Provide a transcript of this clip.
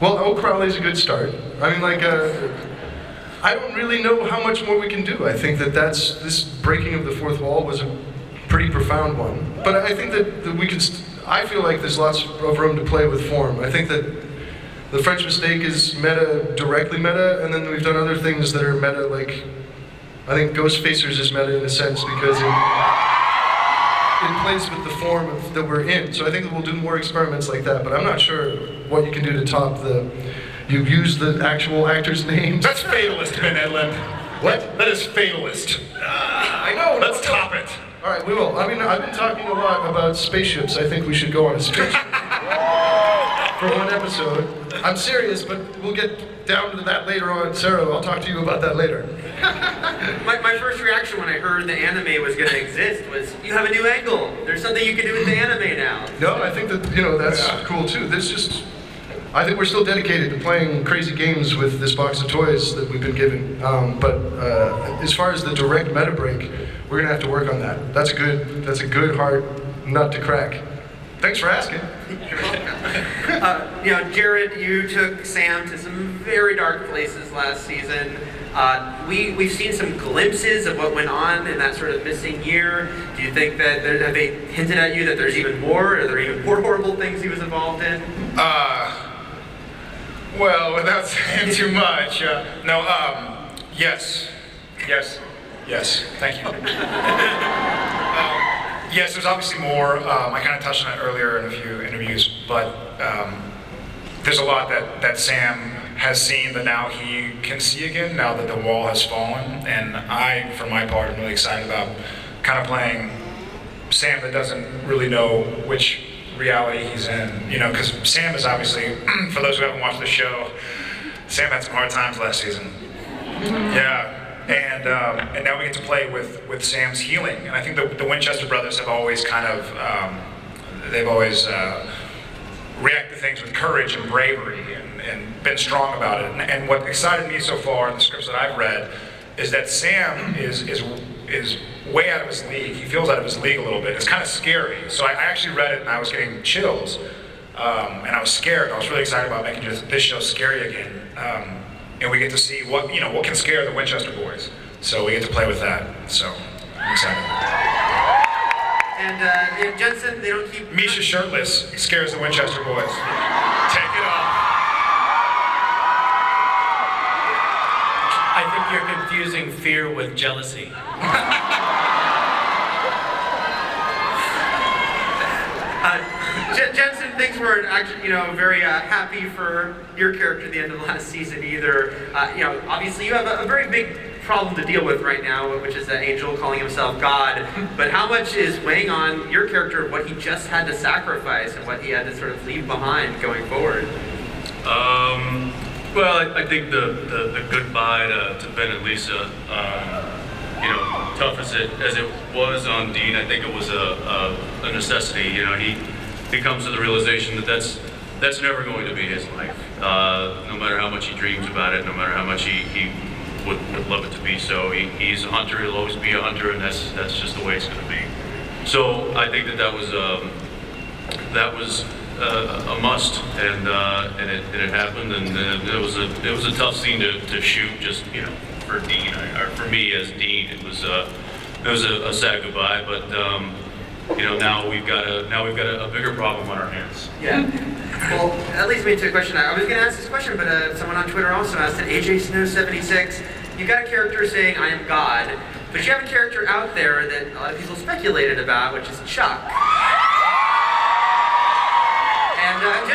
Well, O'Crowley's a good start. I mean, like, I don't really know how much more we can do. I think that this breaking of the fourth wall was a pretty profound one. But I think that we can, I feel like there's lots of room to play with form. I think that the French Mistake is meta, directly meta, and then we've done other things that are meta, like, I think Ghostfacers is meta in a sense because it plays with the form that we're in. So I think that we'll do more experiments like that, but I'm not sure what you can do to top you've used the actual actors' names. That's fatalist, Ben Edlund. What? That is fatalist. I know. Let's top it. All right, we will. I mean, I've been talking a lot about spaceships. I think we should go on a spaceship for one episode. I'm serious, but we'll get down to that later on. Sarah, I'll talk to you about that later. My first reaction when I heard the anime was going to exist was, you have a new angle. There's something you can do with the anime now. No, I think that, that's cool too. I think we're still dedicated to playing crazy games with this box of toys that we've been given. But as far as the direct meta break, we're going to have to work on that. That's a good hard nut to crack. Thanks for asking. Jared, you took Sam to some very dark places last season. We've seen some glimpses of what went on in that sort of missing year. Do you think that have they hinted at you that there's even more? Are there even more horrible things he was involved in? Well, without saying too much, yes. Thank you. Yes, there's obviously more. I kind of touched on it earlier in a few interviews, but there's a lot that Sam has seen that now he can see again, now that the wall has fallen. And I, for my part, am really excited about kind of playing Sam that doesn't really know which reality he's in. Because Sam is obviously, for those who haven't watched the show, Sam had some hard times last season. Yeah. And now we get to play with Sam's healing. And I think the Winchester brothers have always kind of, they've always reacted to things with courage and bravery and been strong about it. And what excited me so far in the scripts that I've read is that Sam is way out of his league. He feels out of his league a little bit. It's kind of scary. So I actually read it and I was getting chills. And I was scared. I was really excited about making this show scary again. And we get to see what can scare the Winchester boys. So we get to play with that. So I'm excited. And Jensen, they don't keep... Misha shirtless scares the Winchester boys. Take it off. I think you're confusing fear with jealousy. Jensen, things weren't actually, very happy for your character at the end of the last season either. Obviously you have a very big problem to deal with right now, which is that Angel calling himself God. But how much is weighing on your character what he just had to sacrifice and what he had to sort of leave behind going forward? Well, I think the goodbye to Ben and Lisa, tough as it was on Dean, I think it was a necessity. He comes to the realization that that's never going to be his life. No matter how much he dreams about it, no matter how much he would love it to be so. He's a hunter, he'll always be a hunter, and that's just the way it's going to be. So I think that was a must, and it happened, and it was a tough scene to shoot, just for Dean, or for me as Dean. It was a sad goodbye, but now we've got a bigger problem on our hands. Yeah. Well, that leads me to a question. I was going to ask this question, but someone on Twitter also asked it. AJ Snow 76. You got a character saying I am God, but you have a character out there that a lot of people speculated about, which is Chuck. And just